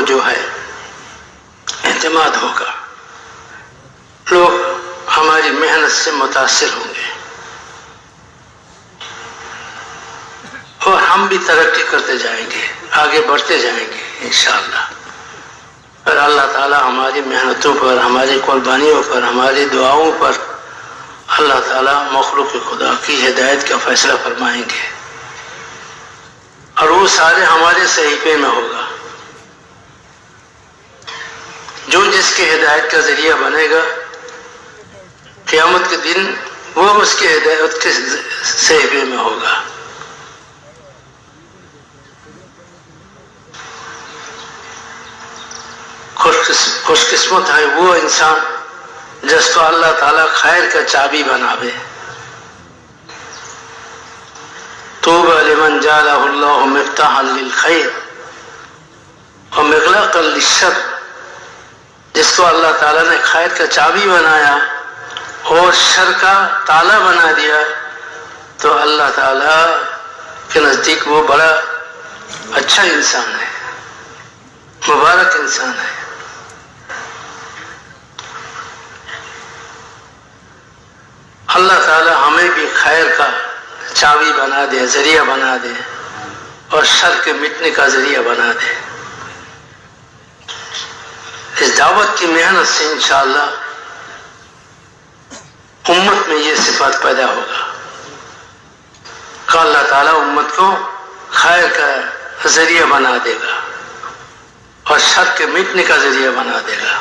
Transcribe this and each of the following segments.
کو جو ہے اعتماد ہوگا، لوگ ہماری محنت سے متاثر ہوں گے اور ہم بھی ترقی کرتے جائیں گے، آگے بڑھتے جائیں گے انشاءاللہ۔ اور اللہ تعالیٰ ہماری محنتوں پر، ہماری قربانیوں پر، ہماری دعاؤں پر اللہ تعالیٰ مخلوق خدا کی ہدایت کا فیصلہ فرمائیں گے اور وہ سارے ہمارے صحیفے میں ہوگا۔ جو جس کے ہدایت کا ذریعہ بنے گا قیامت کے دن وہ اس کے ہدایت کے صحیفے میں ہوگا۔ خوش قسمت ہے وہ انسان جس کو اللہ تعالیٰ خیر کا چابی بناوے۔ طوبی لمن جعلہ اللہ مفتاحا للخیر ومغلاقا للشر، جس کو اللہ تعالیٰ نے خیر کا چابی بنایا اور شر کا تالا بنا دیا، تو اللہ تعالیٰ کے نزدیک وہ بڑا اچھا انسان ہے، مبارک انسان ہے۔ اللہ تعالیٰ ہمیں بھی خیر کا چابی بنا دے، ذریعہ بنا دے اور شر کے مٹنے کا ذریعہ بنا دے۔ اس دعوت کی محنت سے انشاءاللہ امت میں یہ صفات پیدا ہوگا کہ اللہ تعالیٰ امت کو خیر کا ذریعہ بنا دے گا اور شر کے مٹنے کا ذریعہ بنا دے گا۔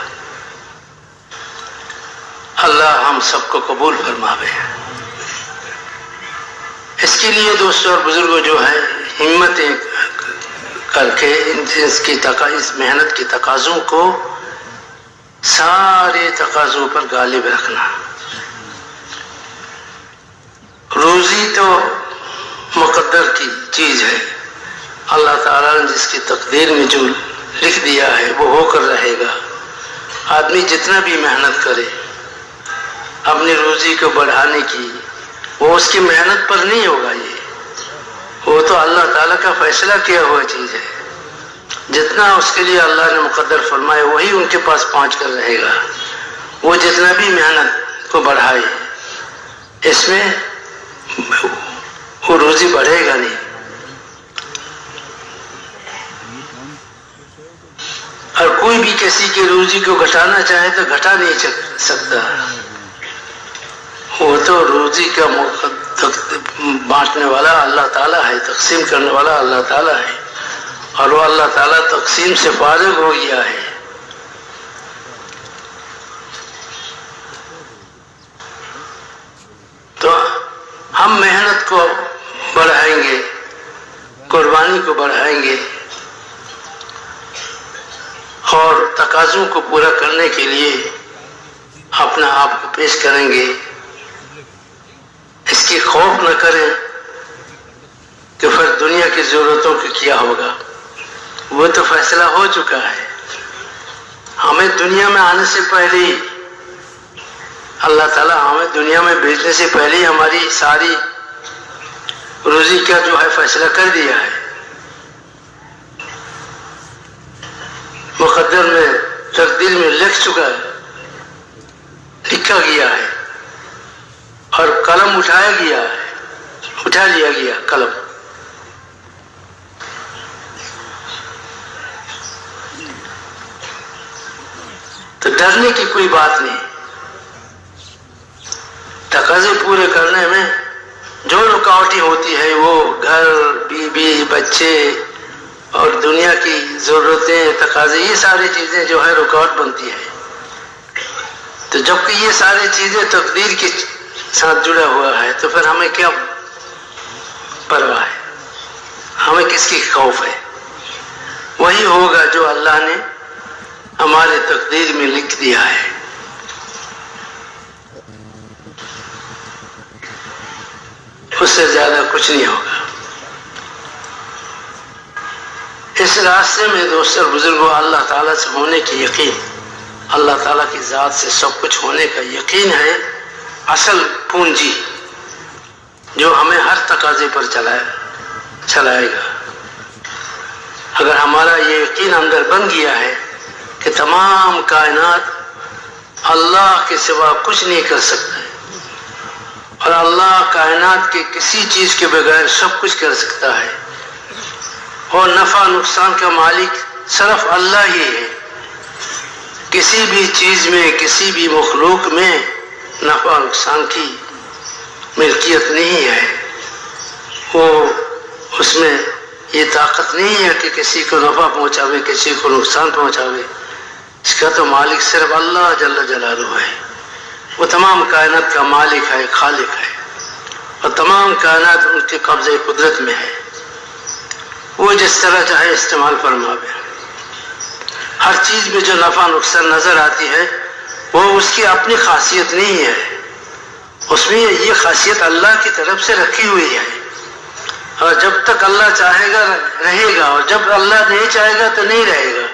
اللہ ہم سب کو قبول فرماوے۔ اس کے لیے دوستوں اور بزرگوں جو ہے ہمتیں کر کے اس محنت کی تقاضوں کو سارے تقاضوں پر غالب رکھنا۔ روزی تو مقدر کی چیز ہے، اللہ تعالیٰ نے جس کی تقدیر میں جو لکھ دیا ہے وہ ہو کر رہے گا۔ آدمی جتنا بھی محنت کرے اپنی روزی کو بڑھانے کی، وہ اس کی محنت پر نہیں ہوگا، وہ تو اللہ تعالیٰ کا فیصلہ کیا ہوا چیز ہے۔ جتنا اس کے لیے اللہ نے مقدر فرمائے وہی ان کے پاس پہنچ کر رہے گا۔ وہ جتنا بھی محنت کو بڑھائے اس میں وہ روزی بڑھے گا نہیں، اور کوئی بھی کسی کی روزی کو گھٹانا چاہے تو گھٹا نہیں سکتا۔ وہ تو روزی کا بانٹنے والا اللہ تعالیٰ ہے، تقسیم کرنے والا اللہ تعالیٰ ہے، اور وہ اللہ تعالیٰ تقسیم سے فارغ ہو گیا ہے۔ تو ہم محنت کو بڑھائیں گے، قربانی کو بڑھائیں گے اور تقاضوں کو پورا کرنے کے لیے اپنا آپ کو پیش کریں گے۔ اس کی خوف نہ کریں کہ پھر دنیا کی ضرورتوں کی کیا ہوگا، وہ تو فیصلہ ہو چکا ہے۔ ہمیں دنیا میں آنے سے پہلے ہی اللہ تعالیٰ ہمیں دنیا میں بھیجنے سے پہلے ہی ہماری ساری روزی کا جو ہے فیصلہ کر دیا ہے۔ مقدر میں تقدیر میں لکھ چکا ہے، لکھا گیا ہے، اور قلم اٹھا لیا گیا قلم۔ تو ڈرنے کی کوئی بات نہیں۔ تقاضے پورے کرنے میں جو رکاوٹیں ہوتی ہے، وہ گھر، بیوی، بچے اور دنیا کی ضرورتیں، تقاضے، یہ ساری چیزیں جو ہے رکاوٹ بنتی ہے۔ تو جب کہ یہ ساری چیزیں تقدیر کے ساتھ جڑا ہوا ہے تو پھر ہمیں کیا پرواہ ہے، ہمیں کس کی خوف ہے؟ وہی ہوگا جو اللہ نے ہمارے تقدیر میں لکھ دیا ہے۔ اس سے زیادہ کچھ نہیں ہوگا۔ اس راستے میں دوستوں اور بزرگوں اللہ تعالیٰ سے ہونے کی یقین، اللہ تعالیٰ کی ذات سے سب کچھ ہونے کا یقین ہے اصل پونجی، جو ہمیں ہر تقاضے پر چلائے گا، اگر ہمارا یہ یقین اندر بن گیا ہے کہ تمام کائنات اللہ کے سوا کچھ نہیں کر سکتا ہے اور اللہ کائنات کے کسی چیز کے بغیر سب کچھ کر سکتا ہے اور نفع نقصان کا مالک صرف اللہ ہی ہے، کسی بھی چیز میں کسی بھی مخلوق میں نفع نقصان کی ملکیت نہیں ہے، وہ اس میں یہ طاقت نہیں ہے کہ کسی کو نفع پہنچاوے کسی کو نقصان پہنچاوے، اس کا تو مالک صرف اللہ جل جلالہ ہے، وہ تمام کائنات کا مالک ہے، خالق ہے اور تمام کائنات ان کے قبضے قدرت میں ہے، وہ جس طرح چاہے استعمال فرماوے۔ ہر چیز میں جو نفع نقصان نظر آتی ہے وہ اس کی اپنی خاصیت نہیں ہے، اس میں یہ خاصیت اللہ کی طرف سے رکھی ہوئی ہے، اور جب تک اللہ چاہے گا رہے گا اور جب اللہ نہیں چاہے گا تو نہیں رہے گا۔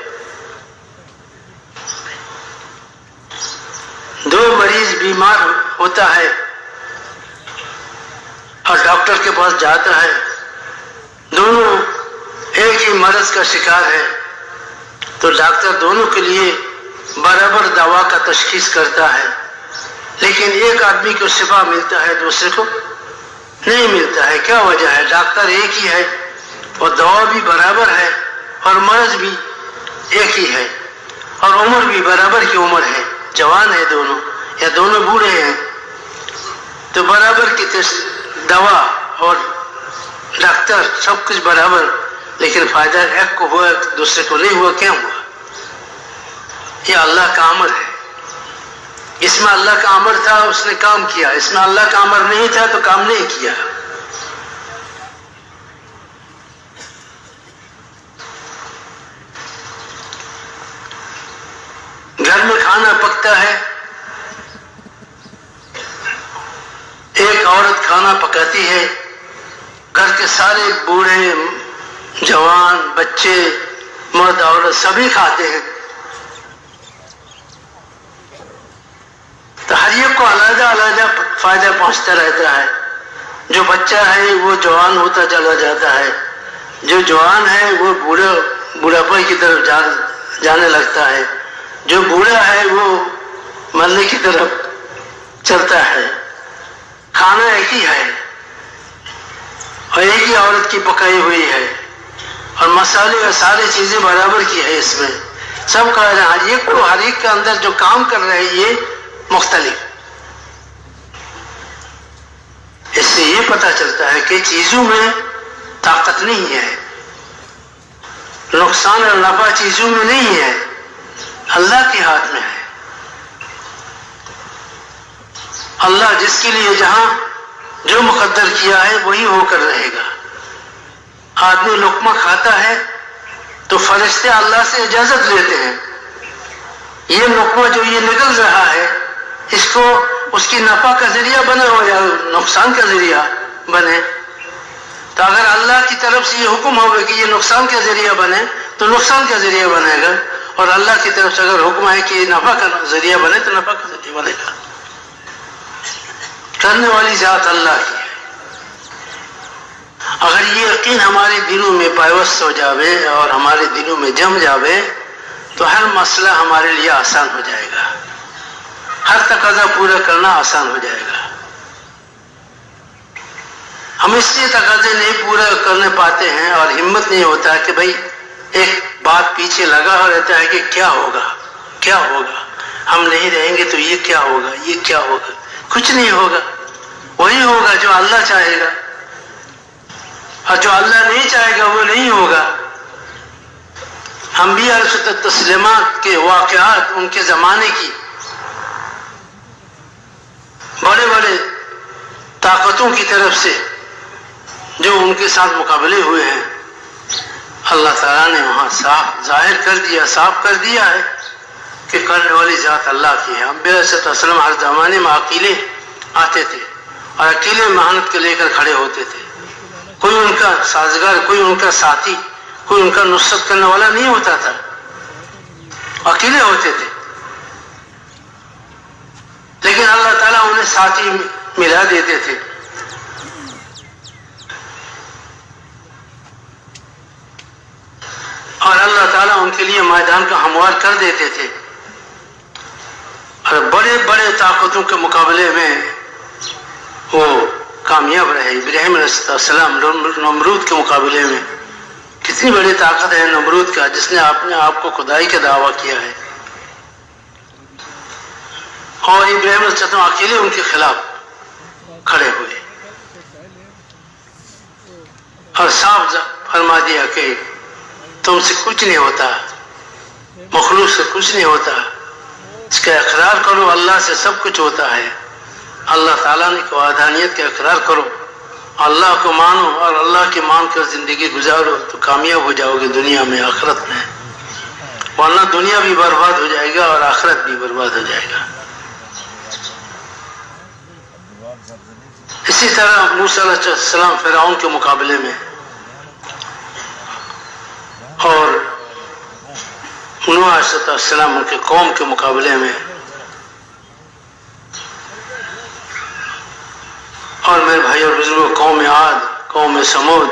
دو مریض بیمار ہوتا ہے اور ڈاکٹر کے پاس جاتا ہے، دونوں ایک ہی مرض کا شکار ہے، تو ڈاکٹر دونوں کے لیے برابر دوا کا تشخیص کرتا ہے، لیکن ایک آدمی کو شفا ملتا ہے دوسرے کو نہیں ملتا ہے۔ کیا وجہ ہے؟ ڈاکٹر ایک ہی ہے اور دوا بھی برابر ہے اور مرض بھی ایک ہی ہے اور عمر بھی برابر کی عمر ہے، جوان ہے دونوں یا دونوں بوڑھے ہیں، تو برابر کی دوا اور ڈاکٹر سب کچھ برابر، لیکن فائدہ ایک کو ہوا دوسرے کو نہیں ہوا۔ کیا ہوا؟ یہ اللہ کا امر ہے، اس میں اللہ کا امر تھا اس نے کام کیا، اس میں اللہ کا امر نہیں تھا تو کام نہیں کیا۔ گھر میں کھانا پکتا ہے، ایک عورت کھانا پکاتی ہے، گھر کے سارے بوڑھے جوان بچے مرد عورت سبھی کھاتے ہیں، تو ہر ایک کو علیحدہ علیحدہ فائدہ پہنچتا رہتا ہے۔ جو بچہ ہے وہ جوان ہوتا چلا جاتا ہے، جو جوان ہے وہ بوڑھاپے کی طرف جانے لگتا ہے، جو بوڑھا ہے وہ مرنے کی طرف چلتا ہے۔ کھانا ایک ہی ہے اور ایک ہی عورت کی پکائی ہوئی ہے اور مسالے اور ساری چیزیں برابر کی ہے، اس میں سب کا ہر ایک کے اندر جو کام کر رہے ہیں یہ مختلف۔ اس سے یہ پتہ چلتا ہے کہ چیزوں میں طاقت نہیں ہے، نقصان اور نفع چیزوں میں نہیں ہے، اللہ کے ہاتھ میں ہے۔ اللہ جس کے لیے جہاں جو مقدر کیا ہے وہی ہو کر رہے گا۔ آدمی لقمہ کھاتا ہے تو فرشتے اللہ سے اجازت لیتے ہیں، یہ لقمہ جو یہ نکل رہا ہے اس کو اس کی نفع کا ذریعہ بنے ہو یا نقصان کا ذریعہ بنے، تو اگر اللہ کی طرف سے یہ حکم ہوگا کہ یہ نقصان کا ذریعہ بنے تو نقصان کا ذریعہ بنے گا، اور اللہ کی طرف سے اگر حکم ہے کہ یہ نفع کا ذریعہ بنے تو نفع کا ذریعہ بنے گا۔ کرنے والی ذات اللہ کی ہے۔ اگر یہ یقین ہمارے دلوں میں پیوست ہو جاوے اور ہمارے دلوں میں جم جاوے تو ہر مسئلہ ہمارے لیے آسان ہو جائے گا، ہر تقاضا پورا کرنا آسان ہو جائے گا۔ ہم اس لیے تقاضے نہیں پورا کرنے پاتے ہیں اور ہمت نہیں ہوتا ہے کہ بھائی ایک بات پیچھے لگا ہو رہتا ہے کہ کیا ہوگا کیا ہوگا، ہم نہیں رہیں گے تو یہ کیا ہوگا یہ کیا ہوگا۔ کچھ نہیں ہوگا، وہی ہوگا جو اللہ چاہے گا، اور جو اللہ نہیں چاہے گا وہ نہیں ہوگا۔ انبیاء علیہ تسلیمات کے واقعات ان کے زمانے کی بڑے بڑے طاقتوں کی طرف سے جو ان کے ساتھ مقابلے ہوئے ہیں، اللہ تعالیٰ نے وہاں صاف ظاہر کر دیا، صاف کر دیا ہے کہ کرنے والی ذات اللہ کی ہے۔ انبیاء علیہ السلام ہر زمانے میں اکیلے آتے تھے اور اکیلے محنت کو لے کر کھڑے ہوتے تھے، کوئی ان کا سازگار، کوئی ان کا ساتھی، کوئی ان کا نصرت کرنے والا نہیں ہوتا تھا، اکیلے ہوتے تھے، لیکن اللہ تعالیٰ انہیں ساتھی ملا دیتے تھے۔ اور اللہ تعالیٰ ان کے لیے میدان کا ہموار کر دیتے تھے، اور بڑے بڑے طاقتوں کے مقابلے میں وہ کامیاب رہے۔ ابراہیم علیہ السلام نمرود کے مقابلے میں، کتنی بڑی طاقت ہے نمرود کا، جس نے اپنے آپ کو خدائی کا دعویٰ کیا ہے، اور ابراہیم علیہ السلام اکیلے ان کے خلاف کھڑے ہوئے اور صاف فرما دیا کہ تم سے کچھ نہیں ہوتا، مخلوق سے کچھ نہیں ہوتا، اس کا اقرار کرو، اللہ سے سب کچھ ہوتا ہے، اللہ تعالیٰ نے کو وحدانیت کا اقرار کرو، اللہ کو مانو اور اللہ کی مان کر زندگی گزارو تو کامیاب ہو جاؤ گے دنیا میں آخرت میں، ورنہ دنیا بھی برباد ہو جائے گا اور آخرت بھی برباد ہو جائے گا۔ اسی طرح موسیٰ علیہ السلام فرعون کے مقابلے میں اور نوح علیہ السلام ان کے قوم کے مقابلے میں، اور میرے بھائی اور بزرگوں قوم عاد، قوم سمود،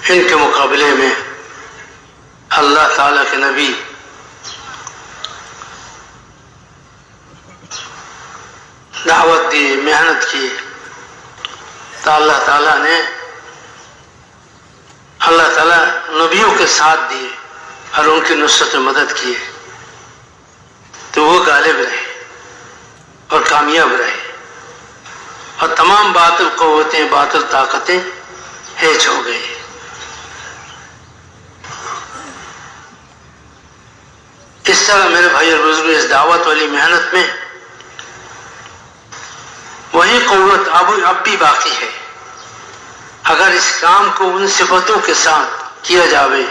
ان کے مقابلے میں اللہ تعالیٰ کے نبی دعوت دی، محنت کی، تو اللہ تعالیٰ نبیوں کے ساتھ دیے اور ان کی نصرت و مدد کیے، تو وہ غالب رہے اور کامیاب رہے، اور تمام باطل قوتیں، باطل طاقتیں ہیچ ہو گئی۔ اس طرح میرے بھائی اور بزرگ اس دعوت والی محنت میں وہی قوت اب بھی باقی ہے، اگر اس کام کو ان صفتوں کے ساتھ کیا جاوے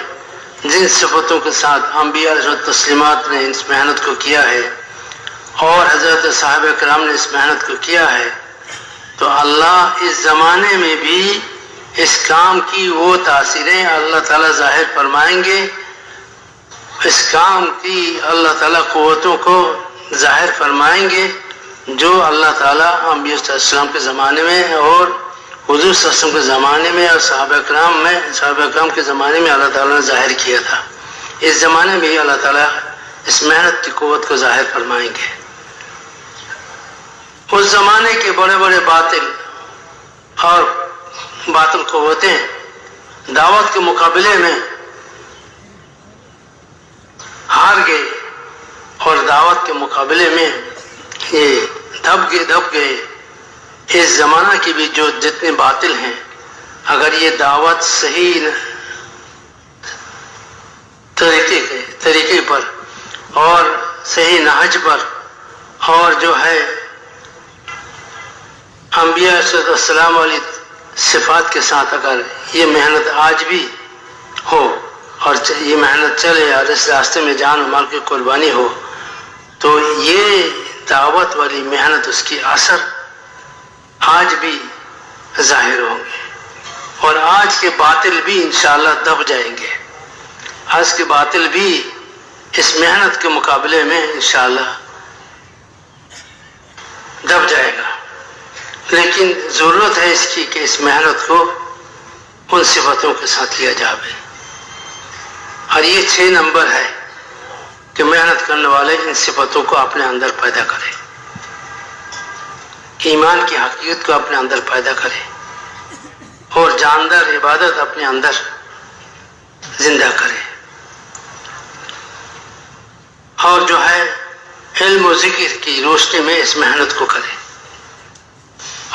جن صفتوں کے ساتھ انبیاء علیہ التسلیمات نے اس محنت کو کیا ہے اور حضرت صحابہ کرام نے اس محنت کو کیا ہے، تو اللہ اس زمانے میں بھی اس کام کی وہ تاثیریں اللہ تعالیٰ ظاہر فرمائیں گے، اس کام کی اللہ تعالیٰ قوتوں کو ظاہر فرمائیں گے جو اللہ تعالیٰ انبیاء علیہ السلام کے زمانے میں اور حضور صلی اللہ علیہ وسلم کے زمانے میں اور صحابہ کرام کے زمانے میں اللہ تعالیٰ نے ظاہر کیا تھا۔ اس زمانے میں ہی اللہ تعالیٰ اس محنت کی قوت کو ظاہر فرمائیں گے۔ اس زمانے کے بڑے بڑے باطل قوتیں دعوت کے مقابلے میں ہار گئے، اور دعوت کے مقابلے میں یہ دب گئے۔ اس زمانہ کی بھی جو جتنے باطل ہیں، اگر یہ دعوت صحیح طریقے پر اور صحیح نہج پر اور جو ہے انبیاء علیہ السلام والی صفات کے ساتھ اگر یہ محنت آج بھی ہو اور یہ محنت چلے اور اس راستے میں جان و مال کی قربانی ہو، تو یہ دعوت والی محنت، اس کی اثر آج بھی ظاہر ہوں گے، اور آج کے باطل بھی انشاءاللہ دب جائیں گے۔ آج کے باطل بھی اس محنت کے مقابلے میں انشاءاللہ دب جائے گا، لیکن ضرورت ہے اس کی کہ اس محنت کو ان صفتوں کے ساتھ لیا جائے، اور یہ 6 نمبر ہے کہ محنت کرنے والے ان صفتوں کو اپنے اندر پیدا کرے، ایمان کی حقیقت کو اپنے اندر پیدا کرے، اور جاندار عبادت اپنے اندر زندہ کرے، اور جو ہے علم و ذکر کی روشنی میں اس محنت کو کرے،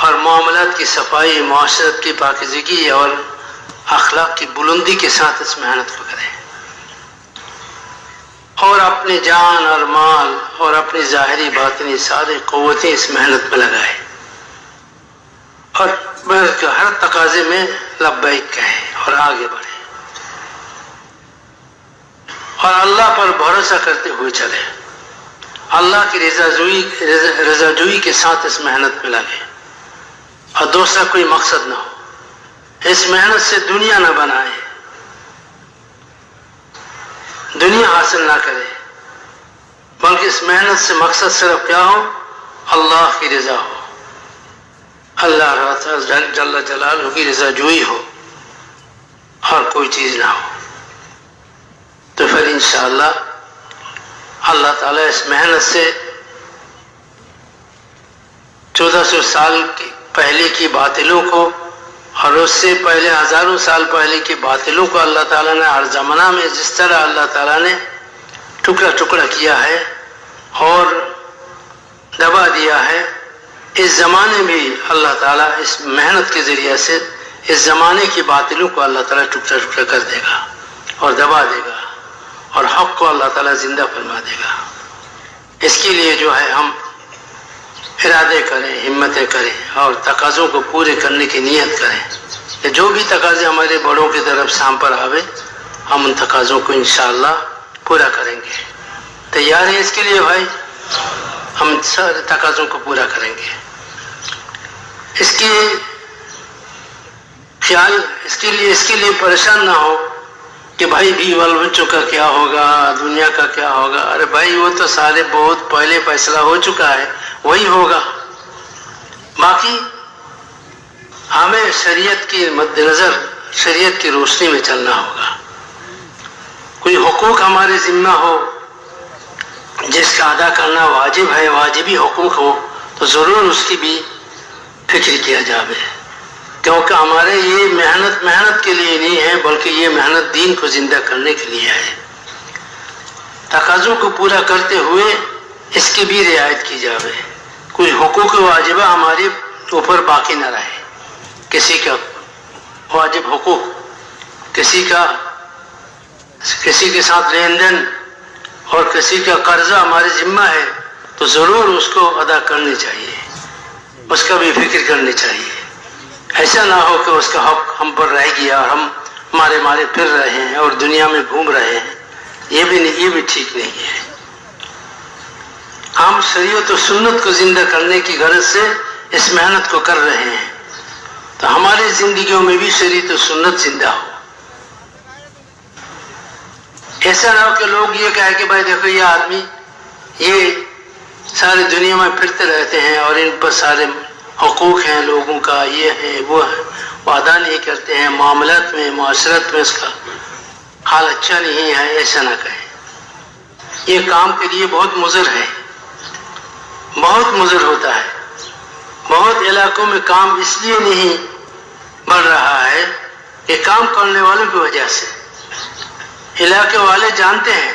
اور معاملات کی صفائی، معاشرت کی پاکیزگی اور اخلاق کی بلندی کے ساتھ اس محنت کو کرے، اور اپنی جان اور مال اور اپنی ظاہری باطنی ساری قوتیں اس محنت میں لگائے، اور محنت کے ہر تقاضے میں لبیک کہے اور آگے بڑھے، اور اللہ پر بھروسہ کرتے ہوئے چلے، اللہ کی رضا جوئی کے ساتھ اس محنت میں لگے، اور دوسرا کوئی مقصد نہ ہو، اس محنت سے دنیا نہ بنائے، دنیا حاصل نہ کرے، بلکہ اس محنت سے مقصد صرف کیا ہو؟ اللہ کی رضا ہو، اللہ جل جلالہ کی رضا جوئی ہو اور کوئی چیز نہ ہو، تو پھر انشاءاللہ اللہ تعالیٰ اس محنت سے 1400 سال پہلے کی باطلوں کو اور اس سے پہلے ہزاروں سال پہلے کی باطلوں کو اللہ تعالیٰ نے ہر زمانہ میں جس طرح اللہ تعالیٰ نے ٹکڑا ٹکڑا کیا ہے اور دبا دیا ہے، اس زمانے میں اللہ تعالیٰ اس محنت کے ذریعے سے اس زمانے کی باطلوں کو اللہ تعالیٰ ٹکڑا ٹکڑا کر دے گا اور دبا دے گا اور حق کو اللہ تعالیٰ زندہ فرما دے گا۔ اس کے لیے جو ہے ہم ارادے کریں، ہمتیں کریں اور تقاضوں کو پورے کرنے کی نیت کریں کہ جو بھی تقاضے ہمارے بڑوں کی طرف سام پر آوے ہم ان تقاضوں کو انشاءاللہ پورا کریں گے۔ تیار ہیں اس کے لیے بھائی؟ ہم سارے تقاضوں کو پورا کریں گے۔ اس کے لیے پریشان نہ ہو کہ بھائی بھی بال بچوں کا کیا ہوگا، دنیا کا کیا ہوگا۔ ارے بھائی وہ تو سارے بہت پہلے فیصلہ ہو چکا ہے، وہی ہوگا۔ باقی ہمیں شریعت کی مد نظر شریعت کی روشنی میں چلنا ہوگا۔ کوئی حقوق ہمارے ذمہ ہو جس کا ادا کرنا واجب ہے، واجبی حقوق ہو، تو ضرور اس کی بھی فکر کیا جائے، کیونکہ ہمارے یہ محنت کے لیے نہیں ہے بلکہ یہ محنت دین کو زندہ کرنے کے لیے ہے۔ تقاضوں کو پورا کرتے ہوئے اس کی بھی رعایت کی جائے، کوئی حقوق واجبہ ہمارے اوپر باقی نہ رہے۔ کسی کا واجب حقوق، کسی کے ساتھ لین دین اور کسی کا قرضہ ہمارے ذمہ ہے تو ضرور اس کو ادا کرنی چاہیے، اس کا بھی فکر کرنی چاہیے۔ ایسا نہ ہو کہ اس کا حق ہم پر رہ گیا اور ہم مارے پھر رہے ہیں اور دنیا میں گھوم رہے ہیں، یہ بھی ٹھیک نہیں ہے۔ ہم شریعت و سنت کو زندہ کرنے کی غرض سے اس محنت کو کر رہے ہیں، تو ہماری زندگیوں میں بھی شریعت و سنت زندہ ہو۔ ایسا نہ ہو کہ لوگ یہ کہیں کہ بھائی دیکھو یہ آدمی یہ ساری دنیا میں پھرتے رہتے ہیں اور ان پر سارے حقوق ہیں لوگوں کا، یہ ہے وہ ہے، وہ ادا نہیں کرتے ہیں، معاملات میں معاشرت میں اس کا حال اچھا نہیں ہے، ایسا نہ کہیں۔ یہ کام کے لیے بہت مضر ہے، بہت مضر ہوتا ہے۔ بہت علاقوں میں کام اس لیے نہیں بڑھ رہا ہے کہ کام کرنے والوں کی وجہ سے علاقے والے جانتے ہیں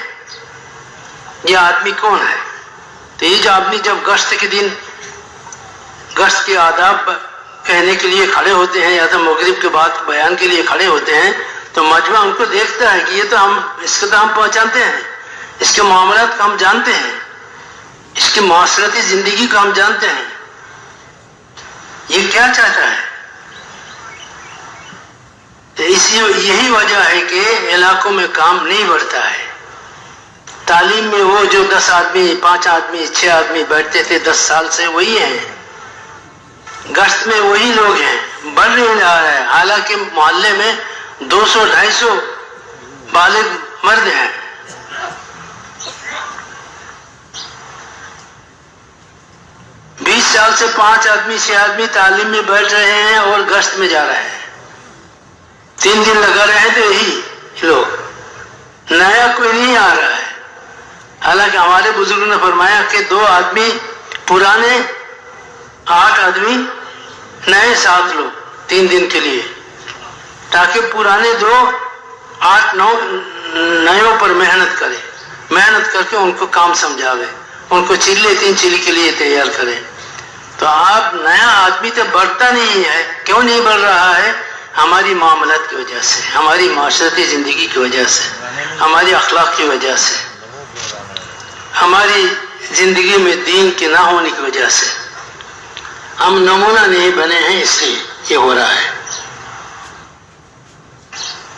یہ آدمی کون ہے، تو یہ جو آدمی جب گشت کے دن گشت کے آداب کہنے کے لیے کھڑے ہوتے ہیں یا تو مغرب کے بعد بیان کے لیے کھڑے ہوتے ہیں تو مجمع ان کو دیکھتا ہے کہ یہ تو اس کو تو ہم پہچانتے ہیں، اس کے معاملات کو ہم جانتے ہیں، اس کی معاشرتی زندگی کو ہم جانتے ہیں، یہ کیا چاہتا ہے۔ یہی وجہ ہے کہ علاقوں میں کام نہیں بڑھتا ہے۔ تعلیم میں وہ جو 10 آدمی 5 آدمی 6 آدمی بیٹھتے تھے 10 سال سے وہی ہیں، گشت میں وہی لوگ ہیں، بڑھ نہیں رہا ہے، حالانکہ محلے میں 200-250 بالغ مرد ہیں۔ سال سے 5 آدمی 6 آدمی تعلیم میں بیٹھ رہے ہیں اور گشت میں جا رہے ہیں، 3 دن لگا رہے ہیں، تو یہی لوگ، نیا کوئی نہیں آ رہا ہے۔ حالانکہ ہمارے بزرگوں نے فرمایا کہ 2 آدمی پرانے 8 آدمی نئے 7 لوگ 3 دن کے لیے، تاکہ پرانے 2 8-9 نئےوں پر محنت کرے، محنت کر کے ان کو کام سمجھاوے، ان کو 3 چیلے کے لیے تیار کرے۔ تو آپ نیا آدمی تو بڑھتا نہیں ہے، کیوں نہیں بڑھ رہا ہے؟ ہماری معاملات کی وجہ سے، ہماری معاشرتی زندگی کی وجہ سے، ہماری اخلاق کی وجہ سے، ہماری زندگی میں دین کے نہ ہونے کی وجہ سے ہم نمونہ نہیں بنے ہیں، اس لیے یہ ہو رہا ہے۔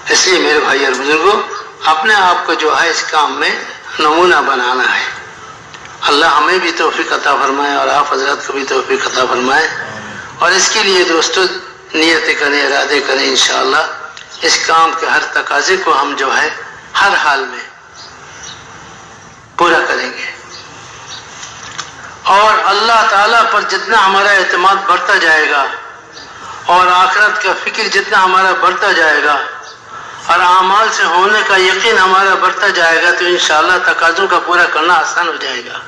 اس لیے میرے بھائی اور بزرگوں، اپنے آپ کو جو ہے اس کام میں نمونہ بنانا ہے۔ اللہ ہمیں بھی توفیق عطا فرمائے اور آپ حضرات کو بھی توفیق عطا فرمائے، اور اس کے لیے دوستو نیتیں کریں، ارادے کریں، انشاءاللہ اس کام کے ہر تقاضے کو ہم جو ہے ہر حال میں پورا کریں گے۔ اور اللہ تعالیٰ پر جتنا ہمارا اعتماد بڑھتا جائے گا اور آخرت کا فکر جتنا ہمارا بڑھتا جائے گا اور اعمال سے ہونے کا یقین ہمارا بڑھتا جائے گا تو انشاءاللہ تقاضوں کا پورا کرنا آسان ہو جائے گا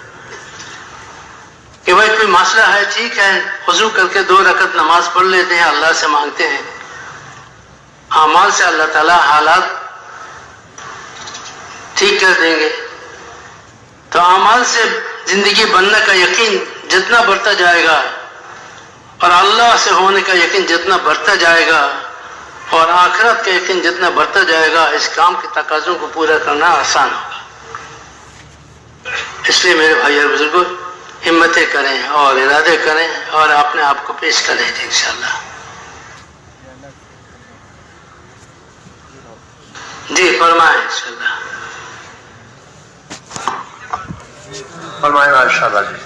کہ بھائی کوئی مسئلہ ہے، ٹھیک ہے، وضو کر کے 2 رکعت نماز پڑھ لیتے ہیں، اللہ سے مانگتے ہیں، اعمال سے اللہ تعالیٰ حالات ٹھیک کر دیں گے۔ تو اعمال سے زندگی بننے کا یقین جتنا بڑھتا جائے گا اور اللہ سے ہونے کا یقین جتنا بڑھتا جائے گا اور آخرت کا یقین جتنا بڑھتا جائے گا، اس کام کے تقاضوں کو پورا کرنا آسان ہوگا۔ اس لیے میرے بھائی اور بزرگوں، ہمتیں کریں اور ارادے کریں اور اپنے آپ کو پیش کریں انشاءاللہ۔ جی فرمائیں انشاءاللہ۔ فرمائے ماشاءاللہ جی۔